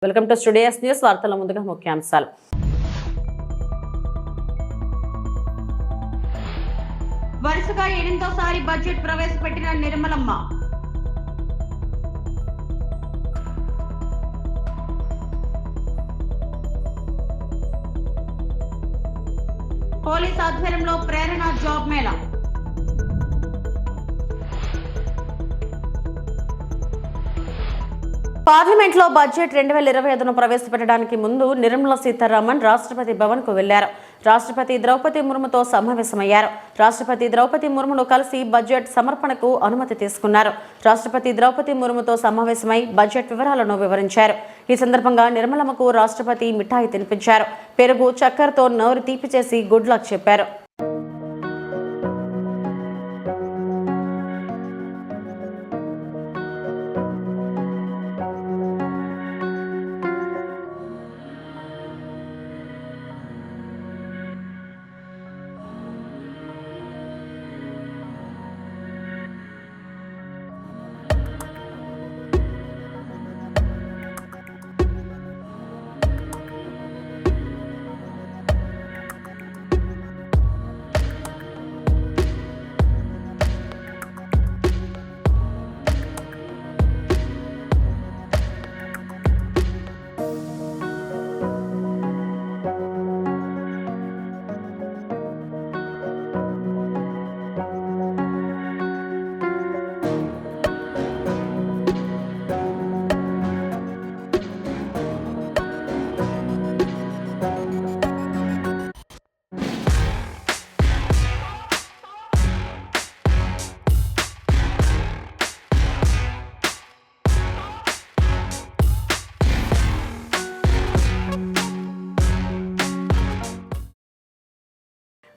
Welcome to studios news. వార్తల ముందుగా ముఖ్యాంశాలు. వరుసగా 8వ బడ్జెట్ ప్రవేశపెట్టిన నిర్మలమ్మ. పోలీస్ ఆధ్వర్యంలో ప్రేరణ జాబ్ మేళా. పార్లమెంట్ లో బడ్జెట్ 2025ను ప్రవేశపెట్టడానికి ముందు నిర్మలా సీతారామన్ రాష్ట్రపతి భవన్ కు వెళ్లారు. రాష్ట్రపతి ద్రౌపది ముర్ముతో సమావేశమయ్యారు. రాష్ట్రపతి ద్రౌపది ముర్మును కలిసి బడ్జెట్ సమర్పణకు అనుమతి తీసుకున్నారు. రాష్ట్రపతి ద్రౌపది ముర్ముతో సమావేశమై బడ్జెట్ వివరాలను వివరించారు. ఈ సందర్భంగా నిర్మలమ్మకు రాష్ట్రపతి మిఠాయి తినిపించారు. పెరుగు చక్కెరతో నోరు తీపి చేసి గుడ్ లక్ చెప్పారు.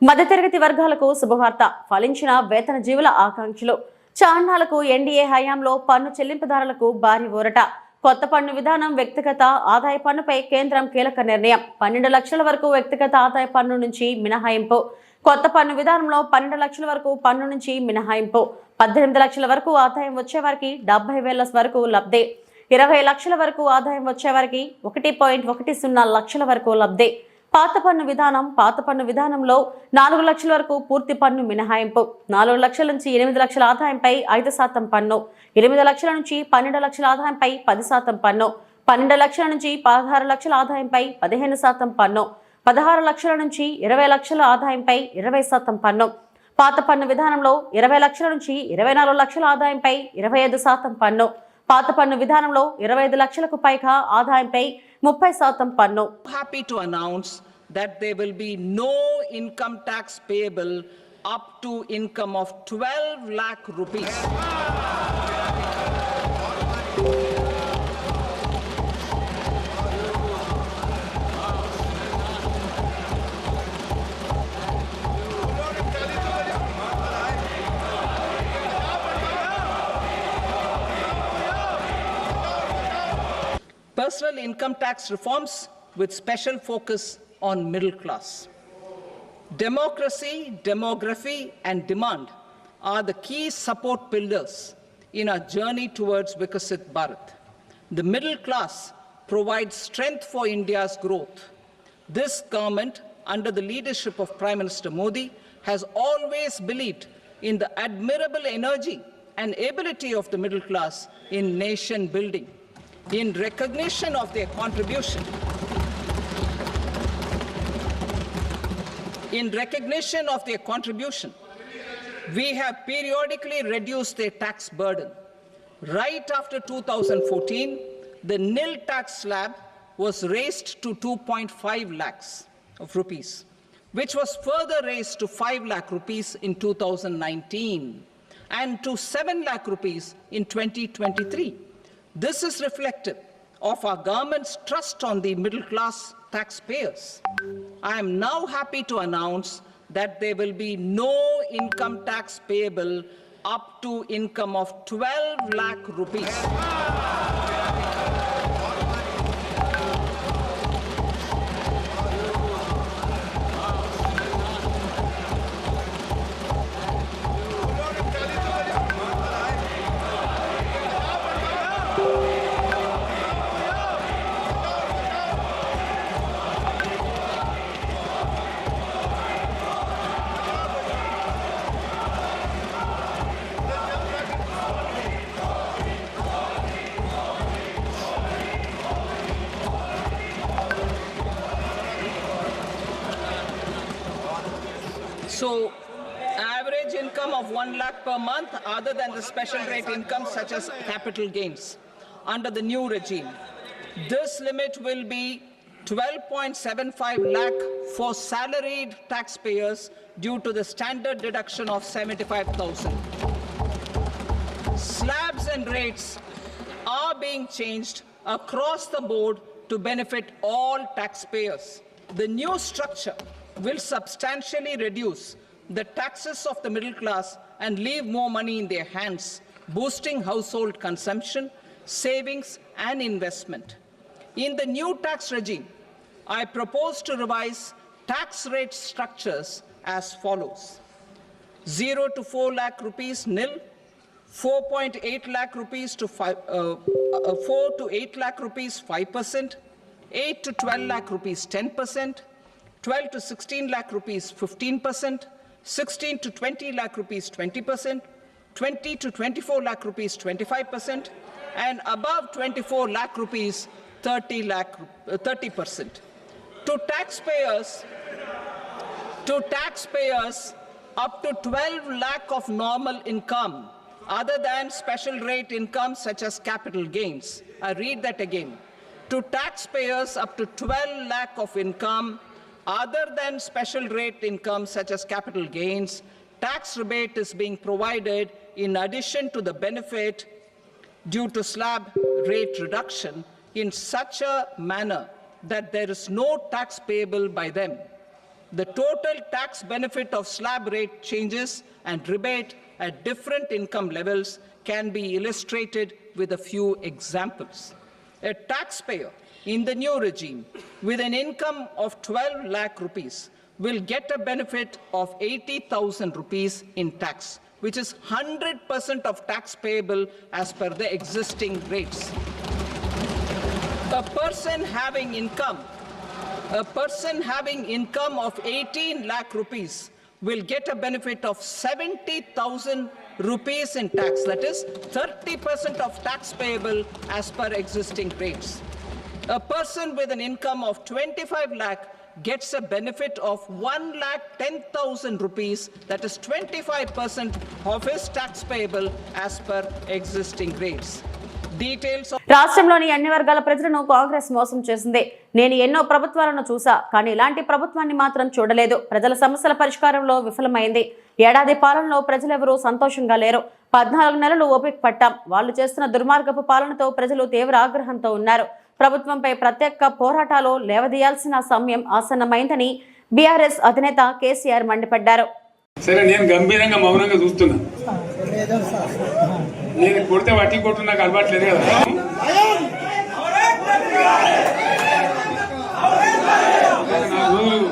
మధ్యతరగతి వర్గాలకు శుభవార్త. ఫలించిన వేతన జీవుల ఆకాంక్షలు. చాన్నాలకు ఎన్డీఏ హయాంలో పన్ను చెల్లింపుదారులకు భారీ ఊరట. కొత్త పన్ను విధానం. వ్యక్తిగత ఆదాయ పన్నుపై కేంద్రం కీలక నిర్ణయం. 12 లక్షల వరకు వ్యక్తిగత ఆదాయ పన్ను నుంచి మినహాయింపు. కొత్త పన్ను విధానంలో 12 లక్షల వరకు పన్ను నుంచి మినహాయింపు. 18 లక్షల వరకు ఆదాయం వచ్చేవారికి 70,000 వరకు లబ్ధి. 20 లక్షల వరకు ఆదాయం వచ్చేవారికి 1.10 లక్షల వరకు లబ్ధి. పాత పన్ను విధానం. పాత పన్ను విధానంలో 4 లక్షల వరకు పూర్తి పన్ను మినహాయింపు. 4 లక్షల నుంచి 8 లక్షల ఆదాయంపై 5% పన్ను. 8 లక్షల నుంచి 12 లక్షల ఆదాయంపై 10% పన్ను. 12 లక్షల నుంచి 16 లక్షల ఆదాయంపై 15% పన్ను. 16 లక్షల నుంచి 20 లక్షల ఆదాయంపై 20% పన్ను. పాత పన్ను విధానంలో 20 లక్షల నుంచి 24 లక్షల ఆదాయంపై 25% పన్ను. పాత పన్ను విధానంలో 25 లక్షలకు పైగా ఆదాయంపై 30% పన్ను. Happy to announce that there will be no income tax payable up to income of 12 lakh rupees. Personal income tax reforms with special focus on middle class. Democracy, demography, and demand are the key support pillars in our journey towards Vikasit Bharat. The middle class provides strength for India's growth. This government, under the leadership of Prime Minister Modi, has always believed in the admirable energy and ability of the middle class in nation building. In recognition of their contribution, we have periodically reduced their tax burden. Right after 2014, the nil tax slab was raised to 2.5 lakhs of rupees, which was further raised to 5 lakh rupees in 2019 and to 7 lakh rupees in 2023. This is reflective of our government's trust on the middle class taxpayers. I am now happy to announce that there will be no income tax payable up to income of 12 lakh rupees. So, average income of 1 lakh per month other than the special rate income such as capital gains under the new regime. This limit will be 12.75 lakh for salaried taxpayers due to the standard deduction of 75,000. Slabs and rates are being changed across the board to benefit all taxpayers. The new structure will substantially reduce the taxes of the middle class and leave more money in their hands, boosting household consumption, savings and investment. In the new tax regime, I propose to revise tax rate structures as follows. 0 to 4 lakh rupees nil, 4.8 lakh rupees to 4 to 8 lakh rupees 5%, 8 to 12 lakh rupees 10%, 12 to 16 lakh rupees 15%, 16 to 20 lakh rupees 20%, 20 to 24 lakh rupees 25%, and above 24 lakh rupees 30%. To taxpayers up to 12 lakh of normal income other than special rate income such as capital gains. I read that again. To taxpayers up to 12 lakh of income other than special rate income such as capital gains, tax rebate is being provided in addition to the benefit due to slab rate reduction in such a manner that there is no tax payable by them. The total tax benefit of slab rate changes and rebate at different income levels can be illustrated with a few examples. A taxpayer in the new regime with an income of 12 lakh rupees will get a benefit of 80,000 rupees in tax, which is 100% of tax payable as per the existing rates. A person having income of 18 lakh rupees will get a benefit of 70,000 rupees in tax. That is 30% of tax payable as per existing rates. A person with an income of 25 lakh gets a benefit of 1,10,000 rupees. That is 25% of his tax payable as per existing rates. రాష్ట్రంలోని అన్ని వర్గాల ప్రజలను కాంగ్రెస్ మోసం చేసింది. నేను ఎన్నో ప్రభుత్వాలను చూసా, కానీ ఇలాంటి ప్రభుత్వాన్ని మాత్రం చూడలేదు. ప్రజల సమస్యల పరిష్కారంలో విఫలమైంది. ఏడాది పాలనలో ప్రజలెవరూ సంతోషంగా లేరు. 14 నెలలు ఓపిక పట్టాం. వాళ్ళు చేస్తున్న దుర్మార్గపు పాలనతో ప్రజలు తీవ్ర ఆగ్రహంతో ఉన్నారు. ప్రభుత్వంపై ప్రత్యేక పోరాటాలు లేవదీయాల్సిన సమయం ఆసన్నమైందని బీఆర్ఎస్ అధినేత కేసీఆర్ మండిపడ్డారు. సరే, నేను గంభీరంగా మౌనంగా చూస్తున్నా. నేను కొడితే వట్టి కొట్టు నాకు అలవాట్లేదు కదా. రోజులు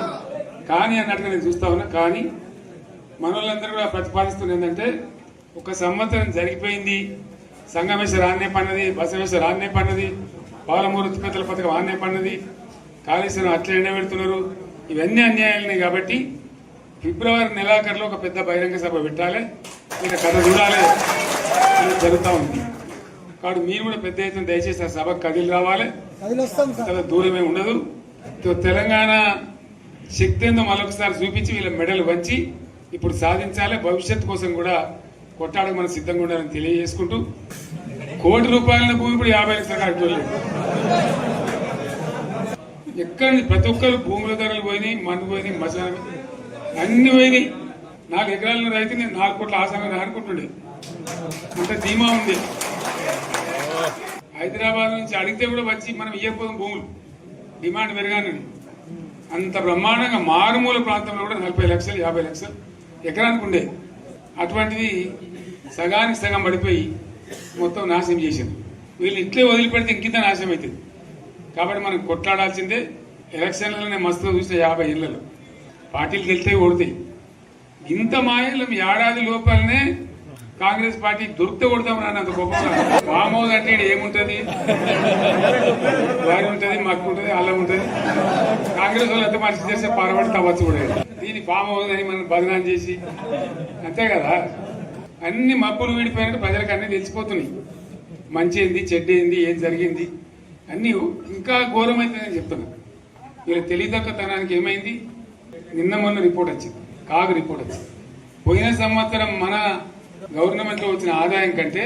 కానీ అన్నట్టుగా నేను చూస్తా ఉన్నా. కానీ మనోళ్ళందరూ కూడా ప్రతిపాదిస్తున్న ఏంటంటే, ఒక సంవత్సరం జరిగిపోయింది, సంగమేశ్వర ఆన్నే పన్నది, బసవేశ్వర ఆన్నే పన్నది, పాలమూరు ఉత్పత్తుల పథకం ఆన్నే పన్నది, కాళేశ్వరం అట్లా ఎండబెడుతున్నారు. ఇవన్నీ అన్యాయాలున్నాయి. కాబట్టి ఫిబ్రవరి నెలాఖరులో ఒక పెద్ద బహిరంగ సభ పెట్టాలి, ఇంకా కథ చూడాలి జరుగుతూ ఉంది. కాబట్టి మీరు కూడా పెద్ద ఎత్తున దయచేసి ఆ సభకు కదిలి రావాలి. చాలా దూరమే ఉండదు. తెలంగాణ శక్తి ఏందో మరొకసారి చూపించి వీళ్ళ మెడలు వంచి ఇప్పుడు సాధించాలి. భవిష్యత్తు కోసం కూడా కొట్టాడకు మనం సిద్ధంగా ఉండాలని తెలియజేసుకుంటూ, ₹1,00,00,000 భూమి ఇప్పుడు 50 లక్షల కట్టుకోలేదు. ఎక్కడ ప్రతి ఒక్కరు భూముల ధరలు పోయినాయి, మన్ను పోయినాయి, మసాలా అన్ని పోయినాయి. 4 ఎకరాల రైతు నేను 4 కోట్ల ఆశంగా అనుకుంటుండే. అంత ధీమా ఉంది. హైదరాబాద్ నుంచి అడిగితే కూడా వచ్చి మనం ఇయ్యకపోదాం భూములు, డిమాండ్ పెరగానని. అంత బ్రహ్మాండంగా మారుమూల ప్రాంతంలో కూడా 40 లక్షలు 50 లక్షలు ఎకరానికి ఉండే. అటువంటిది సగానికి సగం పడిపోయి మొత్తం నాశనం చేసింది. వీళ్ళు ఇట్లే వదిలిపెడితే ఇంకింత నాశనం అవుతుంది. కాబట్టి మనం కొట్లాడాల్సిందే. ఎలక్షన్లలోనే మస్తుగా చూసిన 50 ఏళ్లలో పార్టీలు గెలితే ఓడతాయి. ఇంత మాయలు ఏడాది లోపలనే కాంగ్రెస్ పార్టీ దొరికితే కొడతామని అంత గొప్పగా. ఫామ్ హౌస్ అంటే ఏముంటది, వారి ఉంటది, మాకు ఉంటది, అల్లం ఉంటది. కాంగ్రెస్ వాళ్ళు ఎంత మనిషి చేస్తే పారబడి తవ్వచ్చు కూడా. దీన్ని ఫామ్ హౌస్ అని మనం బదనాం చేసి అంతే కదా. అన్ని మబ్బులు వీడిపోయినట్టు ప్రజలకు అన్ని తెలిసిపోతున్నాయి. మంచి ఏంది, చెడ్డ ఏంది, ఏం జరిగింది అన్ని ఇంకా ఘోరమైందని చెప్తున్నా. వీళ్ళ తెలివితక్కువతనానికి ఏమైంది, నిన్న మొన్న రిపోర్ట్ వచ్చింది. కాగ్ రిపోర్ట్ వచ్చింది. పోయిన సంవత్సరం మన గవర్నమెంట్లో వచ్చిన ఆదాయం కంటే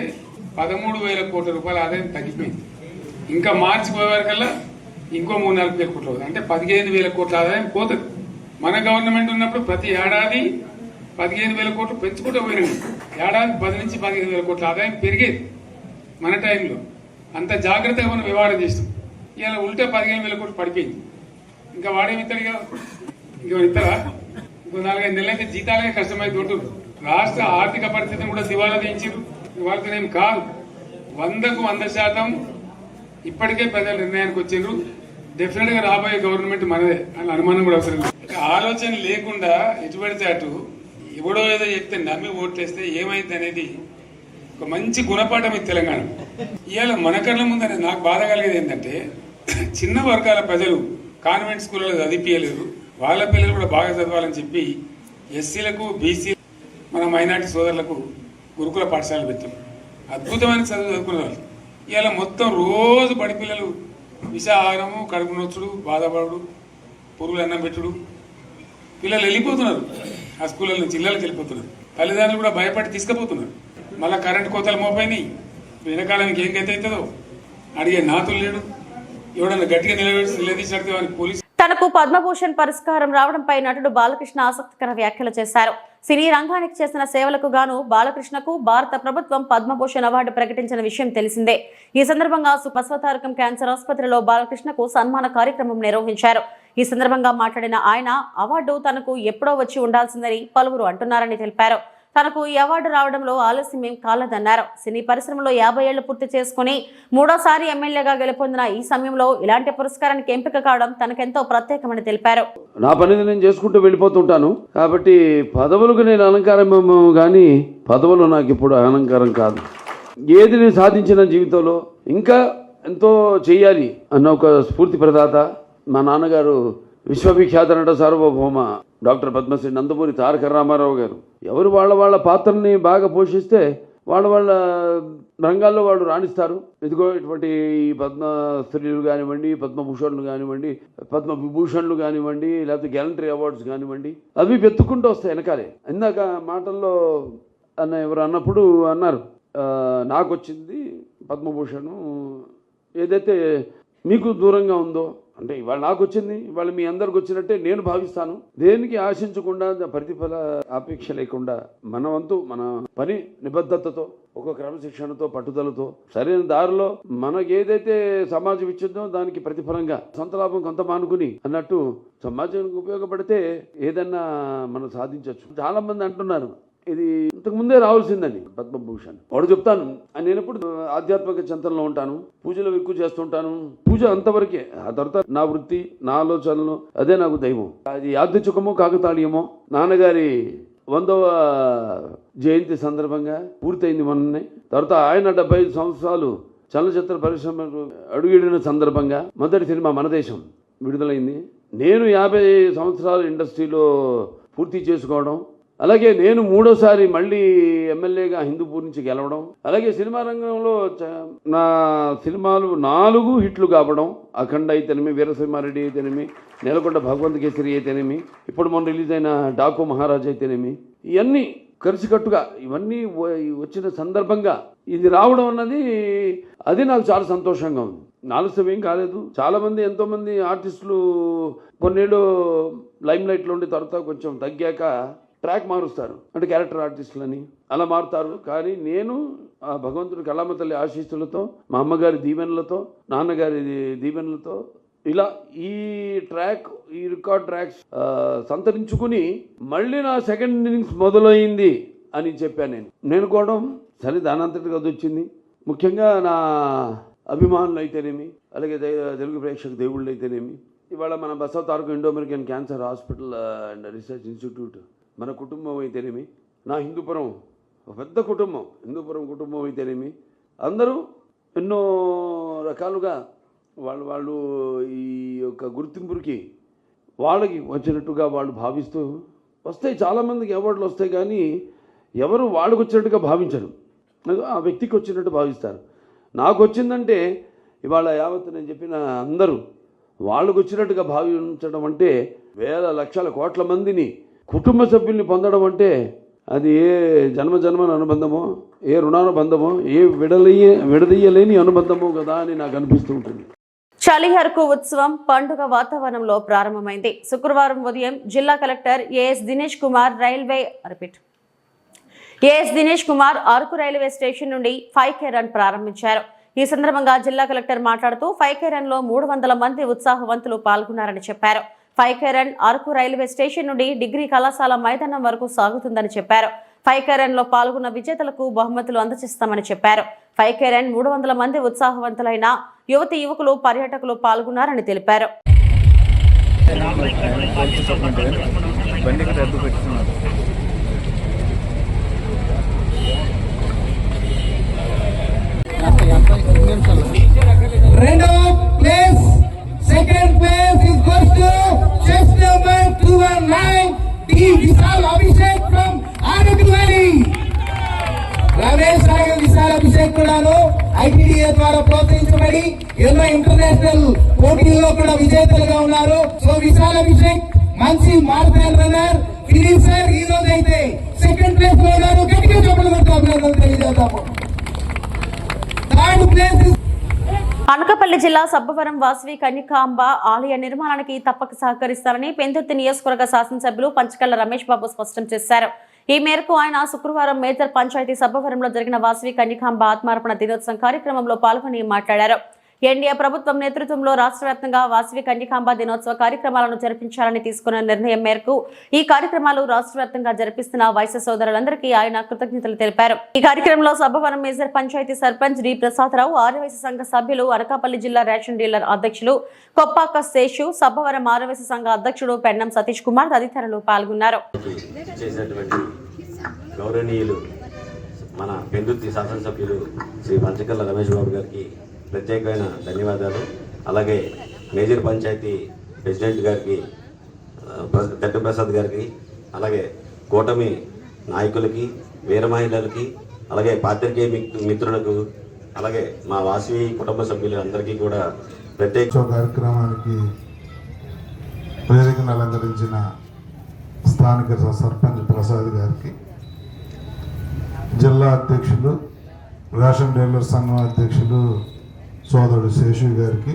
13,000 కోట్ల రూపాయల ఆదాయం తగ్గిపోయింది. ఇంకా మార్చి పోయే వరకల్లా ఇంకో 3-4 వేల కోట్లు అవుతుంది. అంటే 15,000 కోట్ల ఆదాయం పోతుంది. మన గవర్నమెంట్ ఉన్నప్పుడు ప్రతి ఏడాది 15,000 కోట్లు పెంచుకుంటూ పోయినాయి. ఏడాది 10 నుంచి 15,000 కోట్ల ఆదాయం పెరిగేది మన టైంలో. అంత జాగ్రత్తగా మనం వ్యవహారం చేస్తాం. ఇలా ఉల్టా 15,000 కోట్లు పడిపోయింది. ఇంకా వాడేమి ఇస్తాడు? ఇంకో ఇస్తారా? ఇంకో 4-5 నెలలైతే జీతాలే కష్టమై దొరుకుతుంది. రాష్ట్ర ఆర్థిక పరిస్థితిని కూడా దివాలా తీయించారు. ఇవాళతోనేం కాదు, 100కు 100% ఇప్పటికే ప్రజల నిర్ణయానికి వచ్చారు. డెఫినెట్ గా రాబోయే గవర్నమెంట్ మనదే అని అనుమానం కూడా అవసరం లేదు. ఆలోచన లేకుండా ఎటు పడితే అటు ఎవడో ఏదో చెప్తే నమ్మి ఓట్లేస్తే ఏమైంది అనేది ఒక మంచి గుణపాఠం ఇది తెలంగాణ. ఇవాళ మన కళ్ళ ముందనే నాకు బాధ కలిగేది ఏంటంటే, చిన్న వర్గాల ప్రజలు కాన్వెంట్ స్కూళ్ళలో చదివించలేరు. వాళ్ళ పిల్లలు కూడా బాగా చదవాలని చెప్పి ఎస్సీలకు, బీసీ, మన మైనార్టీ సోదరులకు గురుకుల పాఠశాలలు పెట్టాం. అద్భుతమైన చదువు చదువుకునే వాళ్ళు. ఇవాళ మొత్తం రోజు బడి పిల్లలు విషాహారము, కడుపు నొచ్చుడు, బాధపడు, పురుగులు అన్నం పెట్టుడు, పిల్లలు వెళ్ళిపోతున్నారు. ఆ స్కూళ్ళ నుంచి ఇళ్ళకి వెళ్ళిపోతున్నారు. తల్లిదండ్రులు కూడా భయపడి తీసుకుపోతున్నారు. మళ్ళీ కరెంటు కోతలు మోపైనాయి. వెనకాలానికి ఏం గతి అవుతుందో అడిగే నాతులు లేడు. ఎవడన్నా గట్టిగా నిలదీసినట్టు వారికి పోలీసు. తనకు పద్మభూషణ్ పురస్కారం రావడంపై నటుడు బాలకృష్ణ ఆసక్తికర వ్యాఖ్యలు చేశారు. సినీ రంగానికి చేసిన సేవలకు గాను బాలకృష్ణకు భారత ప్రభుత్వం పద్మభూషణ్ అవార్డు ప్రకటించిన విషయం తెలిసిందే. ఈ సందర్భంగా బసవతారకం క్యాన్సర్ ఆసుపత్రిలో బాలకృష్ణకు సన్మాన కార్యక్రమం నిర్వహించారు. ఈ సందర్భంగా మాట్లాడిన ఆయన, అవార్డు తనకు ఎప్పుడో వచ్చి ఉండాల్సిందని పలువురు అంటున్నారని తెలిపారు. తనకు ఈ అవార్డు రావడంలో ఆలస్యమేం కాలేదన్నారు. సినీ పరిశ్రమలో 50 ఏళ్లు పూర్తి చేసుకుని 3వ ఎమ్మెల్యేగా గెలుపొందిన ఈ సమయంలో ఇలాంటి పురస్కారానికి ఎంపిక కావడం తనకెంతో ప్రత్యేకమని తెలిపారు. నా పనిని నేను చేసుకుంటూ వెళ్ళిపోతుంటాను. కాబట్టి పదవులకు నేను అలంకారం కానీ పదవులు నాకు ఇప్పుడు అలంకారం కాదు. ఏది నేను సాధించిన జీవితంలో ఇంకా ఎంతో చేయాలి అన్న ఒక స్ఫూర్తి ప్రదాత మా నాన్నగారు, విశ్వవిఖ్యాత నట సార్వభౌమ డాక్టర్ పద్మశ్రీ నందమూరి తారక రామారావు గారు. ఎవరు వాళ్ళ పాత్రని బాగా పోషిస్తే వాళ్ళ రంగాల్లో వాళ్ళు రాణిస్తారు. ఇదిగో ఇటువంటి పద్మశ్రీలు కానివ్వండి, పద్మభూషణ్లు కానివ్వండి, పద్మవిభూషణ్లు కానివ్వండి, లేకపోతే గ్యాలంటరీ అవార్డ్స్ కానివ్వండి, అవి వెతుక్కుంటూ వస్తాయి వెనకాలే. ఇందాక మాటల్లో ఎవరు అన్నప్పుడు అన్నారు, నాకు వచ్చింది పద్మభూషణ్, ఏదైతే మీకు దూరంగా ఉందో అంటే ఇవాళ నాకు వచ్చింది, ఇవాళ మీ అందరికి వచ్చినట్టే నేను భావిస్తాను. దేనికి ఆశించకుండా, ప్రతిఫల అపేక్ష లేకుండా మన వంతు మన పని నిబద్ధతతో, ఒక క్రమశిక్షణతో, పట్టుదలతో, సరైన దారిలో మనకి ఏదైతే సమాజం ఇచ్చిందో దానికి ప్రతిఫలంగా సొంత లాభం కొంత మానుకుని అన్నట్టు సమాజానికి ఉపయోగపడితే ఏదన్నా మనం సాధించవచ్చు. చాలా మంది అంటున్నారు ఇది ఇంతకు ముందే రావాల్సిందని పద్మభూషణ్. వాడు చెప్తాను, నేను ఎప్పుడు ఆధ్యాత్మిక చింతనలో ఉంటాను, పూజలు ఎక్కువ చేస్తుంటాను. పూజ అంతవరకే. ఆ తర్వాత నా వృత్తి, నా ఆలోచనలు, అదే నాకు దైవం. అది యాదృచ్ఛికమో కాకతాళీయమో నాన్నగారి 100వ జయంతి సందర్భంగా పూర్తయింది మొన్ననే. తర్వాత ఆయన 75 సంవత్సరాలు చలనచిత్ర పరిశ్రమకు అడుగిడిన సందర్భంగా మొదటి సినిమా మన దేశం విడుదలైంది. నేను 50 సంవత్సరాలు ఇండస్ట్రీలో పూర్తి చేసుకోవడం, అలాగే నేను 3వసారి మళ్ళీ ఎమ్మెల్యేగా హిందూపూర్ నుంచి గెలవడం, అలాగే సినిమా రంగంలో నా సినిమాలు 4 హిట్లు కావడం, అఖండ అయితేనేమి, వీరసింహారెడ్డి అయితేనేమి, నేలకొండ భగవంత్ కేసరి అయితేనేమి, ఇప్పుడు మొన్న రిలీజ్ అయిన డాకు మహారాజ్ అయితేనేమి, ఇవన్నీ కలిసికట్టుగా ఇవన్నీ వచ్చిన సందర్భంగా ఇది రావడం అన్నది అది నాకు చాలా సంతోషంగా ఉంది. ఆలస్యం ఏం కాలేదు. చాలామంది ఎంతోమంది ఆర్టిస్టులు కొన్నేళ్ళు లైమ్ లైట్లో ఉండి తర్వాత కొంచెం తగ్గాక ట్రాక్ మారుస్తారు, అంటే క్యారెక్టర్ ఆర్టిస్టులని అలా మారుతారు. కానీ నేను ఆ భగవంతుడి కళామ తల్లి ఆశీస్సులతో, మా అమ్మగారి దీవెనలతో, నాన్నగారి దీవెనలతో ఇలా ఈ రికార్డ్ ట్రాక్స్ సంతరించుకుని మళ్ళీ నా సెకండ్ ఇన్నింగ్స్ మొదలైంది అని చెప్పాను. నేను కూడా సరే దానంతటికి అది వచ్చింది. ముఖ్యంగా నా అభిమానులు అయితేనేమి, అలాగే తెలుగు ప్రేక్షక దేవుళ్ళు అయితేనేమి, ఇవాళ మన Basavatarakam Indo American cancer hospital and research institute, మన కుటుంబం అయితేనేమి, నా హిందూపురం ఒక పెద్ద కుటుంబం, హిందూపురం కుటుంబం అయితేనేమి, అందరూ ఎన్నో రకాలుగా వాళ్ళు ఈ యొక్క గుర్తింపుకి వాళ్ళకి వచ్చినట్టుగా వాళ్ళు భావిస్తూ వస్తాయి. చాలామందికి అవార్డులు వస్తాయి, కానీ ఎవరు వాళ్ళకు వచ్చినట్టుగా భావించరు, ఆ వ్యక్తికి వచ్చినట్టు భావిస్తారు. నాకు వచ్చిందంటే ఇవాళ యావత్ నేను చెప్పిన అందరూ వాళ్ళకు వచ్చినట్టుగా భావించడం అంటే వేల లక్షల కోట్ల మందిని కుటుంబ సభ్యుల్ని పొందడం అంటే అది ఏ జన్మజన్మల అనుబంధమో, ఏ రుణానుబంధమో, ఏ విడదీయలేని అనుబంధమో కదా అని నాకు అనిపిస్తూ ఉంటుంది. చలిహర్కు ఉత్సవం పండుగ వాతావరణంలో ప్రారంభమైంది. శుక్రవారం ఉదయం జిల్లా collector A S Dinesh Kumar Araku railway station నుండి 5K రన్ ప్రారంభించారు. ఈ సందర్భంగా జిల్లా కలెక్టర్ మాట్లాడుతూ 5K రన్ లో 300 మంది ఉత్సాహవంతులు పాల్గొన్నారని చెప్పారు. 5K run Araku railway station నుండి డిగ్రీ కళాశాల మైదానం వరకు సాగుతుందని చెప్పారు. 5K రన్ లో పాల్గొన్న విజేతలకు బహుమతులు అందజేస్తామని చెప్పారు. 5K రన్ 300 మంది ఉత్సాహవంతులైన యువతి యువకులు పర్యాటకులు పాల్గొన్నారని తెలిపారు. రెండవ place, second place is goes to chest number 219 T Vishal Abhishek from Araku valley. Ramesh royal Vishal Abhishek కూడాను ITDA ద్వారా ప్రోత్సహించబడి ఎన్నో ఇంటర్నేషనల్ పోటీల్లో కూడా విజేతలుగా ఉన్నారు. సో విశాల్ అభిషేక్ మంచి మారథాన్ రన్నర్, ఫినిషర్. ఈ రోజు అయితే సెకండ్ ప్లేస్ లో ఉన్నారు. గట్టిగా చెప్పలు కొడుతూ అభినందనలు తెలియజేద్దాము. థర్డ్ ప్లేస్ అనకాపల్లి జిల్లా సబ్బవరం వాసవి కన్యకాంబ ఆలయ నిర్మాణానికి తప్పక సహకరిస్తారని పెందుర్తి నియోజకవర్గ శాసనసభ్యులు పంచకళ్ల రమేష్ బాబు స్పష్టం చేశారు. ఈ మేరకు ఆయన శుక్రవారం మేజర్ పంచాయతీ సబ్బవరంలో జరిగిన వాసవి కన్యకాంబ ఆత్మార్పణ దినోత్సవం కార్యక్రమంలో పాల్గొని మాట్లాడారు. ఎన్డీఏ ప్రభుత్వం నేతృత్వంలో రాష్ట్ర వ్యాప్తంగా వాసవి కన్యకాంబ దినోత్సవ కార్యక్రమాలను జరిపించాలని తీసుకున్న నిర్ణయం మేరకు ఈ కార్యక్రమాలు రాష్ట్ర వ్యాప్తంగా జరిపిస్తున్న వైశ్య సోదరులందరికీ ఆయన కృతజ్ఞతలు తెలిపారు. ఈ కార్యక్రమంలో సబ్బవరం మేజర్ పంచాయతీ సర్పంచ్ డి ప్రసాదరావు, ఆర్యవైశ్య సంఘ సభ్యులు, అనకాపల్లి జిల్లా రేషన్ డీలర్ అధ్యక్షులు కొప్పాక శేషు, సబ్బవరం ఆర్యవైశ్య సంఘ అధ్యక్షుడు పెన్నం సతీష్ కుమార్ తదితరులు పాల్గొన్నారు. మన పెందుర్తి శాసనసభ్యులు శ్రీ పంచకళ్ల రమేష్ బాబు గారికి ప్రత్యేకమైన ధన్యవాదాలు. అలాగే మేజర్ పంచాయతీ ప్రెసిడెంట్ గారికి, దట్టప్రసాద్ గారికి, అలాగే కూటమి నాయకులకి, వీర మహిళలకి, అలాగే పాత్రికేయ మిత్రులకు, అలాగే మా వాసవి కుటుంబ సభ్యులు అందరికీ కూడా ప్రత్యేక కార్యక్రమానికి వేదికను అలంకరించిన స్థానిక సర్పంచ్ ప్రసాద్ గారికి, జిల్లా అధ్యక్షులు, రేషన్ డీలర్ సంఘం అధ్యక్షులు సోదరుడు శేషు గారికి,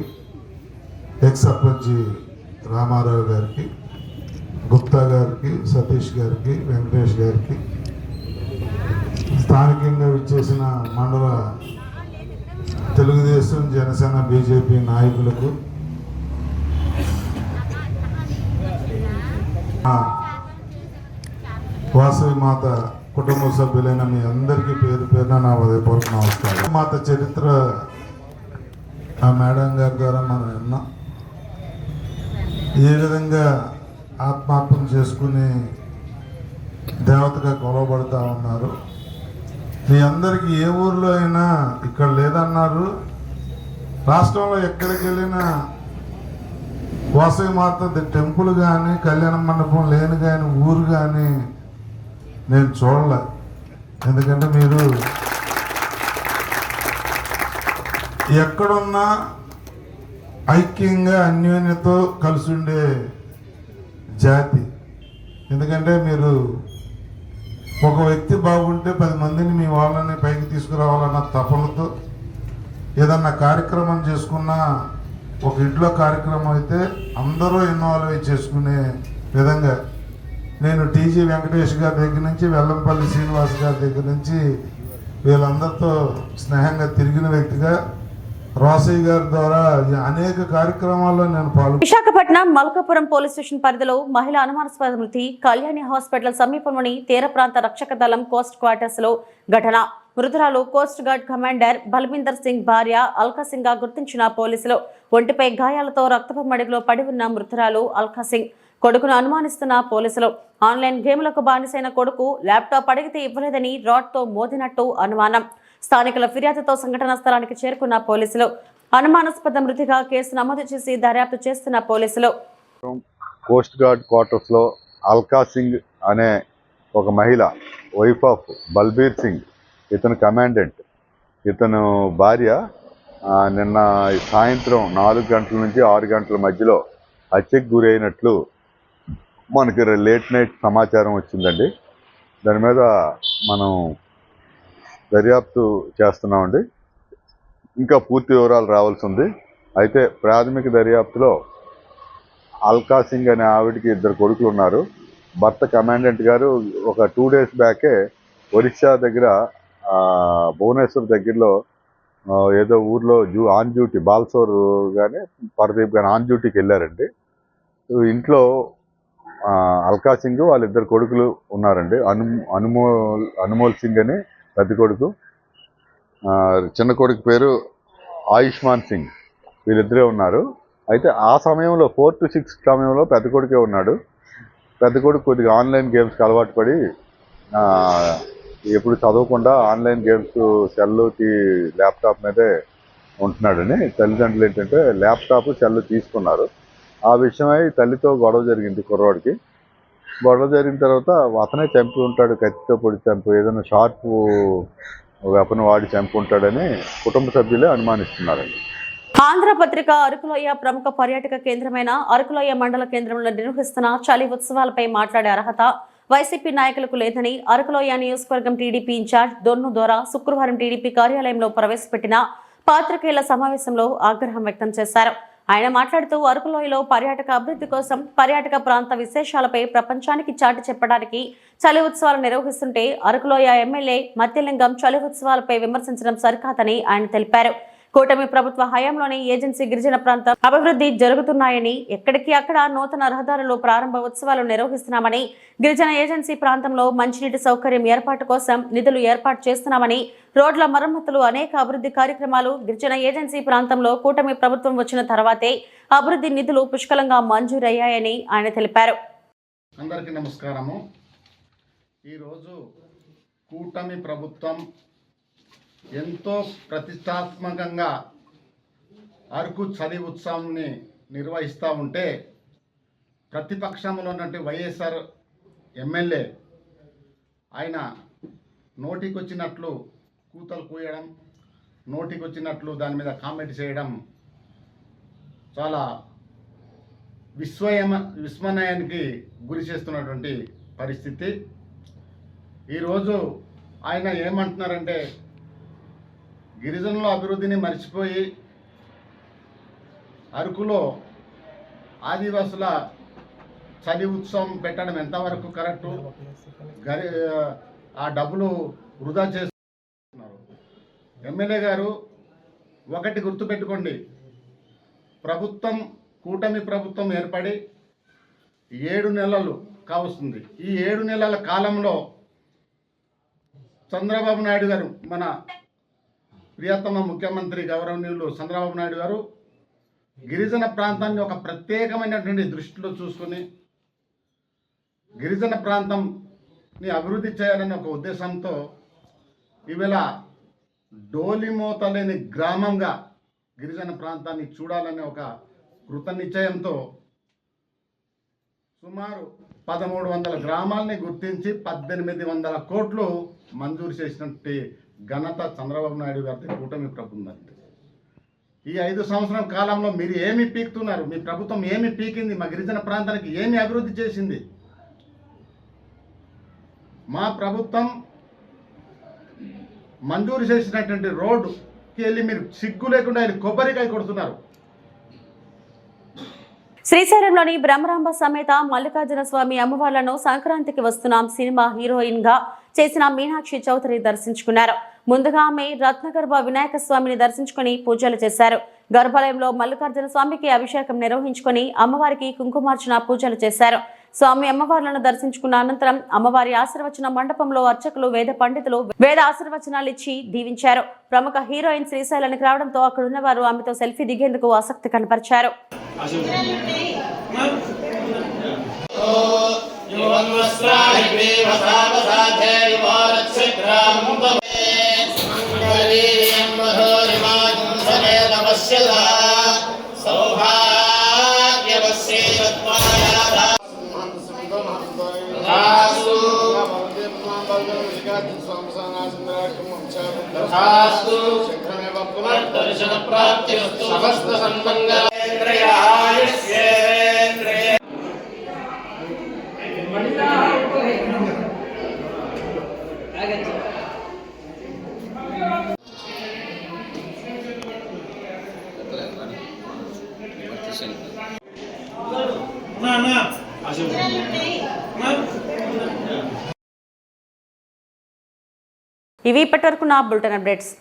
ఎక్స్ సర్పంచి రామారావు గారికి, గుప్తా గారికి, సతీష్ గారికి, వెంకటేష్ గారికి, స్థానికంగా విచ్చేసిన మండల తెలుగుదేశం, జనసేన, బీజేపీ నాయకులకు, వాసవి మాత కుటుంబ సభ్యులైన మీ అందరికీ పేరు పేరున నా హృదయపూర్వక నమస్కారం. మాత చరిత్ర ఆ మేడం గారి ద్వారా మనం విన్నాం. ఏ విధంగా ఆత్మార్పణ చేసుకుని దేవతగా కొలవబడుతూ ఉన్నారు. మీ అందరికీ ఏ ఊర్లో అయినా ఇక్కడ లేదన్నారు, రాష్ట్రంలో ఎక్కడికి వెళ్ళినా వాసవి మాత టెంపుల్ కానీ కళ్యాణ మండపం లేని కానీ ఊరు కానీ నేను చూడలే. ఎందుకంటే మీరు ఎక్కడున్నా ఐక్యంగా అన్యోన్యతో కలిసి ఉండే జాతి. ఎందుకంటే మీరు ఒక వ్యక్తి బాగుంటే 10 మందిని మీ వాళ్ళని పైకి తీసుకురావాలన్న తపనతో ఏదన్నా కార్యక్రమం చేసుకున్నా, ఒక ఇంట్లో కార్యక్రమం అయితే అందరూ ఇన్వాల్వ్ అయి చేసుకునే విధంగా నేను టీజీ వెంకటేష్ గారి దగ్గర నుంచి, వెల్లంపల్లి శ్రీనివాస్ గారి దగ్గర నుంచి వీళ్ళందరితో స్నేహంగా తిరిగిన వ్యక్తిగా రోసయ్య గారి ద్వారా అనేక కార్యక్రమాల్లో నేను పాల్గొన్నాను. విశాఖపట్నం మల్కాపురం పోలీస్ స్టేషన్ పరిధిలో మహిళ అనుమానాస్పద మృతి కళ్యాణి హాస్పిటల్ సమీపంలోని తీర ప్రాంత రక్షక దళం కోస్ట్ క్వార్టర్స్ లో ఘటన. మృతురాలు coast guard commander Balbinder Singh భార్య అల్కా సింగ్ గా గుర్తించిన పోలీసులు ఒంటిపై గాయాలతో రక్తపు మడిలో పడి ఉన్న మృతురాలు అల్కా సింగ్ కొడుకును అనుమానిస్తున్న పోలీసులు. ఆన్లైన్ గేమ్లకు బానిసైన కొడుకు ల్యాప్టాప్ అడిగితే ఇవ్వలేదని రాడ్తో మోదినట్టు అనుమానం. స్థానికుల ఫిర్యాదుతో సంఘటనా స్థలానికి చేరుకున్న పోలీసులు అనుమానాస్పద మృతిగా కేసు నమోదు చేసి దర్యాప్తు చేస్తున్న పోలీసులు. కోస్ట్ గార్డ్ క్వార్టర్స్ లో అల్కా సింగ్ అనే ఒక మహిళ, వైఫ్ ఆఫ్ బల్బీర్ సింగ్, ఇతను కమాండెంట్, ఇతను భార్య నిన్న సాయంత్రం 4 గంటల నుంచి 6 గంటల మధ్యలో హత్యకు గురైనట్లు మనకి లేట్ నైట్ సమాచారం వచ్చిందండి. దాని మీద మనం దర్యాప్తు చేస్తున్నామండి. ఇంకా పూర్తి వివరాలు రావాల్సి ఉంది. అయితే ప్రాథమిక దర్యాప్తులో అల్కా సింగ్ అనే ఆవిడికి 2 కొడుకులు ఉన్నారు. భర్త కమాండెంట్ గారు ఒక 2 days బ్యాకే ఒరిస్సా దగ్గర భువనేశ్వర్ దగ్గరలో ఏదో ఊర్లో ఆన్ డ్యూటీ బాల్సోర్ కానీ పరదీప్ కానీ ఆన్ డ్యూటీకి వెళ్ళారండి. ఇంట్లో అల్కా సింగ్ వాళ్ళ 2 కొడుకులు ఉన్నారండి. అనుమోల్ సింగ్ అని పెద్ద కొడుకు, చిన్న కొడుకు పేరు ఆయుష్మాన్ సింగ్, వీళ్ళిద్దరే ఉన్నారు. అయితే ఆ సమయంలో 4 to 6 సమయంలో పెద్ద కొడుకే ఉన్నాడు. పెద్ద కొడుకు కొద్దిగా ఆన్లైన్ గేమ్స్కి అలవాటు పడి ఎప్పుడు చదవకుండా ఆన్లైన్ గేమ్స్ సెల్లుకి ల్యాప్టాప్ మీదే ఉంటున్నాడని తల్లిదండ్రులు ఏంటంటే ల్యాప్టాప్ సెల్లు తీసుకున్నారు. ఆ విషయమై తల్లితో గొడవ జరిగింది కుర్రవాడికి. గొడవ జరిగిన తర్వాత అతనే చంపి ఉంటాడు, కత్తితో పొడి చంపు, ఏదైనా షార్ప్ వెపన్ వాడి చంపి ఉంటాడని కుటుంబ సభ్యులే అనుమానిస్తున్నారండి. ఆంధ్రపత్రిక అరకులోయ ప్రముఖ పర్యాటక కేంద్రమైన అరకులోయ మండల కేంద్రంలో నిర్వహిస్తున్న చలి ఉత్సవాలపై మాట్లాడే అర్హత వైసీపీ నాయకులకు లేదని అరకులోయ నియోజకవర్గం టీడీపీ ఇన్ఛార్జ్ దొన్ను దొర శుక్రవారం టీడీపీ కార్యాలయంలో ప్రవేశపెట్టిన పాత్రికేయుల సమావేశంలో ఆగ్రహం వ్యక్తం చేశారు. ఆయన మాట్లాడుతూ అరకులోయలో పర్యాటక అభివృద్ధి కోసం పర్యాటక ప్రాంత విశేషాలపై ప్రపంచానికి చాటి చెప్పడానికి చలి ఉత్సవాలు నిర్వహిస్తుంటే అరకులోయ ఎమ్మెల్యే మత్స్యలింగం చలి ఉత్సవాలపై విమర్శించడం సరికాదని ఆయన తెలిపారు. కూటమి ప్రభుత్వ హయాంలోని ఏజెన్సీ గిరిజన ప్రాంతం అభివృద్ధి జరుగుతున్నాయని, ఎక్కడికి అక్కడ నూతన రహదారులు ప్రారంభ ఉత్సవాలు నిర్వహిస్తున్నామని, గిరిజన ఏజెన్సీ ప్రాంతంలో మంచినీటి సౌకర్యం ఏర్పాటు కోసం నిధులు ఏర్పాటు చేస్తున్నామని, రోడ్ల మరమ్మతులు, అనేక అభివృద్ధి కార్యక్రమాలు గిరిజన ఏజెన్సీ ప్రాంతంలో కూటమి ప్రభుత్వం వచ్చిన తర్వాతే అభివృద్ధి నిధులు పుష్కలంగా మంజూరయ్యాయని ఆయన తెలిపారు. అందరికీ నమస్కారము. ఈరోజు కూటమి ప్రభుత్వం ఎంతో ప్రతిష్టాత్మకంగా అరకు చలి ఉత్సవాన్ని నిర్వహిస్తూ ఉంటే ప్రతిపక్షంలో ఉన్నటువంటి వైఎస్ఆర్ ఎమ్మెల్యే ఆయన నోటికొచ్చినట్లు కూతలు కూయడం, నోటికొచ్చినట్లు దాని మీద కామెంట్ చేయడం చాలా విస్మయానికి గురి చేస్తున్నటువంటి పరిస్థితి. ఈరోజు ఆయన ఏమంటున్నారంటే గిరిజనుల అభివృద్ధిని మర్చిపోయి అరకులో ఆదివాసుల చలి ఉత్సవం పెట్టడం ఎంతవరకు కరెక్టు, ఆ డబ్బులు వృధా చేస్తున్నారు. ఎమ్మెల్యే గారు ఒకటి గుర్తుపెట్టుకోండి, కూటమి ప్రభుత్వం ఏర్పడి 7 నెలలు కావస్తుంది. ఈ 7 నెలల కాలంలో చంద్రబాబు నాయుడు గారు, మన ప్రియతమ ముఖ్యమంత్రి గౌరవనీయులు చంద్రబాబు నాయుడు గారు గిరిజన ప్రాంతాన్ని ఒక ప్రత్యేకమైనటువంటి దృష్టిలో చూసుకొని గిరిజన ప్రాంతంని అభివృద్ధి చేయాలనే ఒక ఉద్దేశంతో ఈవేళ డోలిమోత లేని గ్రామంగా గిరిజన ప్రాంతాన్ని చూడాలనే ఒక కృత నిశ్చయంతో సుమారు 1300 గ్రామాలని గుర్తించి 1800 కోట్లు మంజూరు చేసినట్టు ఘనత చంద్రబాబు నాయుడు గారి కూటమి ప్రభుత్వం. ఈ 5 సంవత్సరాల కాలంలో మీరు ఏమి పీకుతున్నారు? మీ ప్రభుత్వం ఏమి పీకింది? మా గిరిజన ప్రాంతానికి ఏమి అభివృద్ధి చేసింది? మా ప్రభుత్వం మంజూరు చేసినటువంటి రోడ్డుకి వెళ్ళి మీరు సిగ్గు లేకుండా కొబ్బరికాయ కొడుతున్నారు. శ్రీశైలంలోని బ్రహ్మరాంబ సమేత మల్లికార్జున స్వామి అమ్మవార్లను సంక్రాంతికి వస్తున్నాం సినిమా హీరోయిన్ గా చేసిన మీనాక్షి చౌదరి దర్శించుకున్నారు. ముందుగా ఆమె రత్నగర్భ వినాయక స్వామిని దర్శించుకుని పూజలు చేశారు. గర్భాలయంలో మల్లికార్జున స్వామికి అభిషేకం నిర్వహించుకుని అమ్మవారికి కుంకుమార్చన పూజలు చేశారు. స్వామి అమ్మవార్లను దర్శించుకున్న అనంతరం అమ్మవారి ఆశీర్వచన మండపంలో అర్చకులు వేద పండితులు వేద ఆశీర్వచనాలు ఇచ్చి దీవించారు. ప్రముఖ హీరోయిన్ శ్రీశైలానికి రావడంతో అక్కడున్న వారు ఆమెతో సెల్ఫీ దిగేందుకు ఆసక్తి కనపరిచారు. ఇవి ఇప్పటివరకు నా బులెటిన్ అప్డేట్స్.